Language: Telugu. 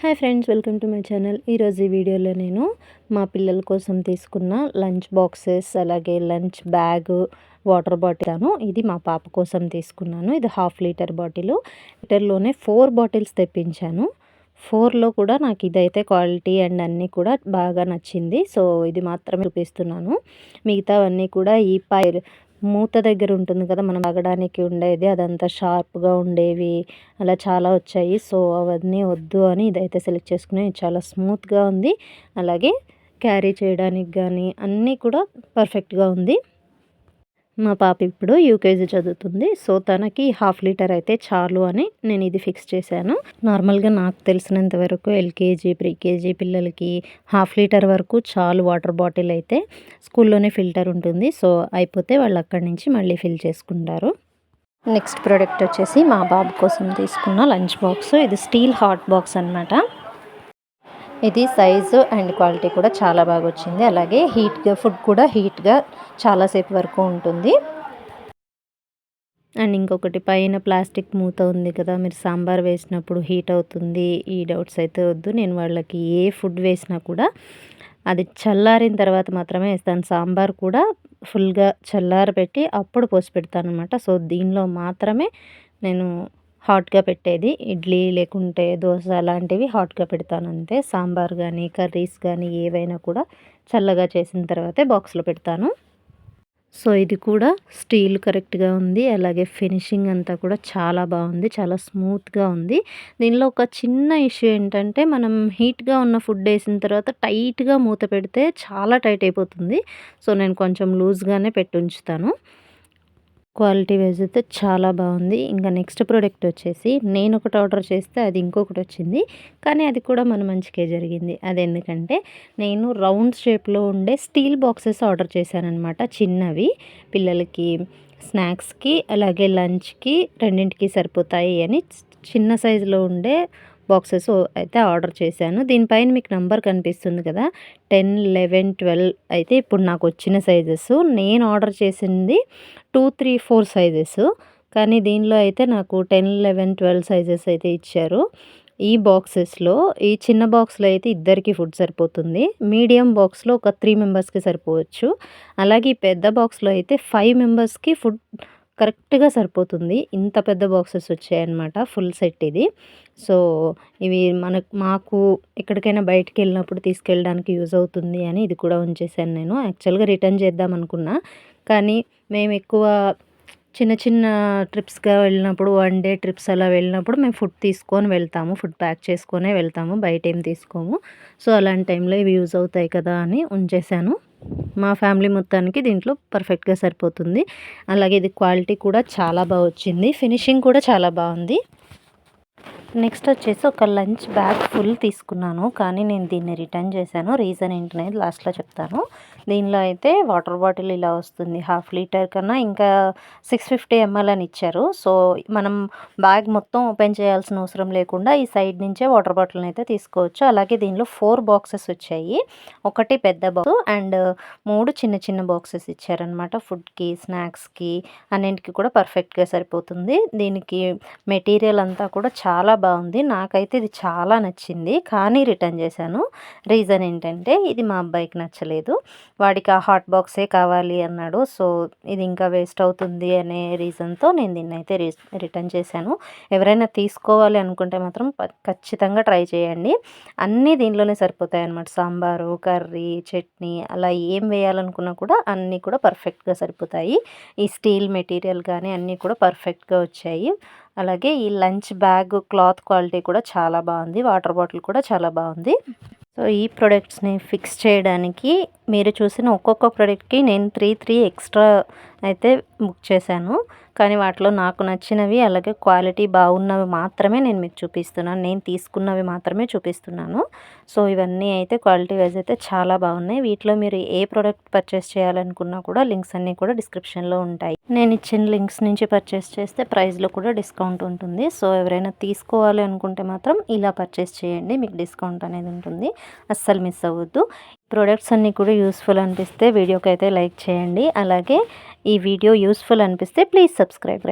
Hi friends, welcome to my channel. ఈరోజు ఈ వీడియోలో నేను మా పిల్లల కోసం తీసుకున్న లంచ్ బాక్సెస్, అలాగే లంచ్ బ్యాగ్, వాటర్ బాటిల్. ఇది మా పాప కోసం తీసుకున్నాను. ఇది 1/2 లీటర్ బాటిల్. లీటర్లోనే 4 బాటిల్స్ తెప్పించాను. 4లో కూడా నాకు ఇదైతే క్వాలిటీ అండ్ అన్నీ కూడా బాగా నచ్చింది. సో ఇది మాత్రమే చూపిస్తున్నాను. మిగతావన్నీ కూడా ఈ మూత దగ్గర ఉంటుంది కదా, మనం తాగడానికి ఉండేది, అదంతా షార్ప్గా ఉండేవి అలా చాలా వచ్చాయి. సో అవన్నీ వద్దు అని ఇదైతే సెలెక్ట్ చేసుకుని, చాలా స్మూత్గా ఉంది. అలాగే క్యారీ చేయడానికి కానీ అన్నీ కూడా పర్ఫెక్ట్గా ఉంది. మా పాప ఇప్పుడు యూకేజీ చదువుతుంది. సో తనకి 1/2 లీటర్ అయితే చాలు అని నేను ఇది ఫిక్స్ చేశాను. నార్మల్గా నాకు తెలిసినంత వరకు ఎల్కేజీ, ప్రీకేజీ పిల్లలకి 1/2 లీటర్ వరకు చాలు. వాటర్ బాటిల్ అయితే స్కూల్లోనే ఫిల్టర్ ఉంటుంది. సో అయిపోతే వాళ్ళు అక్కడి నుంచి మళ్ళీ ఫిల్ చేసుకుంటారు. నెక్స్ట్ ప్రోడక్ట్ వచ్చేసి మా బాబు కోసం తీసుకున్న లంచ్ బాక్స్. ఇది స్టీల్ హాట్ బాక్స్ అనమాట. ఇది సైజు అండ్ క్వాలిటీ కూడా చాలా బాగా వచ్చింది. అలాగే ఫుడ్ కూడా హీట్గా చాలాసేపు వరకు ఉంటుంది. అండ్ ఇంకొకటి, పైన ప్లాస్టిక్ మూత ఉంది కదా, మీరు సాంబార్ వేసినప్పుడు హీట్ అవుతుంది, ఈ డౌట్స్ అయితే వద్దు. నేను వాళ్ళకి ఏ ఫుడ్ వేసినా కూడా అది చల్లారిన తర్వాత మాత్రమే వేస్తాను. సాంబార్ కూడా ఫుల్గా చల్లారబెట్టి అప్పుడు పోసి పెడతాను అనమాట. సో దీనిలో మాత్రమే నేను హాట్గా పెట్టేది. ఇడ్లీ లేకుంటే దోశ అలాంటివి హాట్గా పెడతాను అంతే. సాంబార్ కానీ కర్రీస్ కానీ ఏవైనా కూడా చల్లగా చేసిన తర్వాతే బాక్స్లో పెడతాను. సో ఇది కూడా స్టీల్ కరెక్ట్గా ఉంది. అలాగే ఫినిషింగ్ అంతా కూడా చాలా బాగుంది, చాలా స్మూత్గా ఉంది. దీనిలో ఒక చిన్న ఇష్యూ ఏంటంటే, మనం హీట్గా ఉన్న ఫుడ్ వేసిన తర్వాత టైట్గా మూత పెడితే చాలా టైట్ అయిపోతుంది. సో నేను కొంచెం లూజ్గానే పెట్టి ఉంచుతాను. క్వాలిటీ వైజ్ అయితే చాలా బాగుంది. ఇంకా నెక్స్ట్ ప్రోడక్ట్ వచ్చేసి, నేను ఒకటి ఆర్డర్ చేస్తే అది ఇంకొకటి వచ్చింది. కానీ అది కూడా మన మంచికే జరిగింది. అది ఎందుకంటే, నేను రౌండ్ షేప్లో ఉండే స్టీల్ బాక్సెస్ ఆర్డర్ చేశానమాట. చిన్నవి పిల్లలకి స్నాక్స్కి అలాగే లంచ్కి రెండింటికి సరిపోతాయి అని చిన్న సైజులో ఉండే బాక్సెస్ అయితే ఆర్డర్ చేశాను. దీనిపైన మీకు నంబర్ కనిపిస్తుంది కదా, 10, 11, 12 అయితే ఇప్పుడు నాకు వచ్చిన సైజెస్. నేను ఆర్డర్ చేసింది 2, 3, 4 సైజెస్. కానీ దీనిలో అయితే నాకు 10, 11, 12 సైజెస్ అయితే ఇచ్చారు. ఈ బాక్సెస్లో, ఈ చిన్న బాక్స్లో అయితే ఇద్దరికి ఫుడ్ సరిపోతుంది. మీడియం బాక్స్లో ఒక 3 మెంబర్స్కి సరిపోవచ్చు. అలాగే ఈ పెద్ద బాక్స్లో అయితే 5 మెంబర్స్కి ఫుడ్ కరెక్ట్గా సరిపోతుంది. ఇంత పెద్ద బాక్సెస్ వచ్చాయన్నమాట. ఫుల్ సెట్ ఇది. సో ఇవి మాకు ఎక్కడికైనా బయటికి వెళ్ళినప్పుడు తీసుకెళ్ళడానికి యూజ్ అవుతుంది అని ఇది కూడా ఉంచేసాను. నేను యాక్చువల్గా రిటర్న్ చేద్దాం అనుకున్నా, కానీ మేము ఎక్కువ చిన్న చిన్న ట్రిప్స్గా వెళ్ళినప్పుడు, 1 డే ట్రిప్స్ అలా వెళ్ళినప్పుడు మేము ఫుడ్ తీసుకొని వెళ్తాము. ఫుడ్ ప్యాక్ చేసుకొనే వెళ్తాము, బయట ఏం తీసుకోము. సో అలాంటి టైంలో ఇవి యూజ్ అవుతాయి కదా అని ఉంచేసాను. మా ఫ్యామిలీ మొత్తానికి దీంట్లో పర్ఫెక్ట్గా సరిపోతుంది. అలాగే ఇది క్వాలిటీ కూడా చాలా బాగా వచ్చింది. ఫినిషింగ్ కూడా చాలా బాగుంది. నెక్స్ట్ వచ్చేసి ఒక లంచ్ బ్యాగ్ ఫుల్ తీసుకున్నాను, కానీ నేను దీన్ని రిటర్న్ చేశాను. రీజన్ ఏంటనేది లాస్ట్లో చెప్తాను. దీనిలో అయితే వాటర్ బాటిల్ ఇలా వస్తుంది. 1/2 లీటర్ కన్నా ఇంకా 650 ml అని ఇచ్చారు. సో మనం బ్యాగ్ మొత్తం ఓపెన్ చేయాల్సిన అవసరం లేకుండా ఈ సైడ్ నుంచే వాటర్ బాటిల్ని అయితే తీసుకోవచ్చు. అలాగే దీనిలో 4 బాక్సెస్ వచ్చాయి. ఒకటి పెద్ద బాక్స్ అండ్ 3 చిన్న చిన్న బాక్సెస్ ఇచ్చారనమాట. ఫుడ్కి, స్నాక్స్కి అన్నింటికి కూడా పర్ఫెక్ట్గా సరిపోతుంది. దీనికి మెటీరియల్ అంతా కూడా చాలా బాగుంది. నాకైతే ఇది చాలా నచ్చింది, కానీ రిటర్న్ చేశాను. రీజన్ ఏంటంటే, ఇది మా అబ్బాయికి నచ్చలేదు. వాడికి ఆ హాట్ బాక్సే కావాలి అన్నాడు. సో ఇది ఇంకా వేస్ట్ అవుతుంది అనే రీజన్తో నేను దీన్ని అయితే రిటర్న్ చేశాను. ఎవరైనా తీసుకోవాలి అనుకుంటే మాత్రం ఖచ్చితంగా ట్రై చేయండి. అన్నీ దీనిలోనే సరిపోతాయి అన్నమాట. సాంబారు, కర్రీ, చట్నీ అలా ఏం వేయాలనుకున్నా కూడా అన్నీ కూడా పర్ఫెక్ట్గా సరిపోతాయి. ఈ స్టీల్ మెటీరియల్ కానీ అన్నీ కూడా పర్ఫెక్ట్గా వచ్చాయి. అలాగే ఈ లంచ్ బ్యాగ్ క్లాత్ క్వాలిటీ కూడా చాలా బాగుంది. వాటర్ బాటిల్ కూడా చాలా బాగుంది. సో ఈ ప్రొడక్ట్స్ని ఫిక్స్ చేయడానికి మీరు చూసిన ఒక్కొక్క ప్రోడక్ట్కి నేను 3 ఎక్స్ట్రా అయితే బుక్ చేశాను. కానీ వాటిలో నాకు నచ్చినవి, అలాగే క్వాలిటీ బాగున్నవి మాత్రమే నేను మీకు చూపిస్తున్నాను. నేను తీసుకున్నవి మాత్రమే చూపిస్తున్నాను. సో ఇవన్నీ అయితే క్వాలిటీ వైజ్ అయితే చాలా బాగున్నాయి. వీటిలో మీరు ఏ ప్రోడక్ట్ పర్చేస్ చేయాలనుకున్నా కూడా లింక్స్ అన్నీ కూడా డిస్క్రిప్షన్లో ఉంటాయి. నేను ఇచ్చిన లింక్స్ నుంచి పర్చేస్ చేస్తే ప్రైస్లో కూడా డిస్కౌంట్ ఉంటుంది. సో ఎవరైనా తీసుకోవాలి అనుకుంటే మాత్రం ఇలా పర్చేస్ చేయండి, మీకు డిస్కౌంట్ అనేది ఉంటుంది. అస్సలు మిస్ అవ్వద్దు. ప్రొడక్ట్స్ అన్నీ కూడా యూస్ఫుల్ అనిపిస్తే వీడియోకి అయితే లైక్ చేయండి. అలాగే ఈ వీడియో యూస్ఫుల్ అనిపిస్తే ప్లీజ్ సబ్స్క్రైబ్.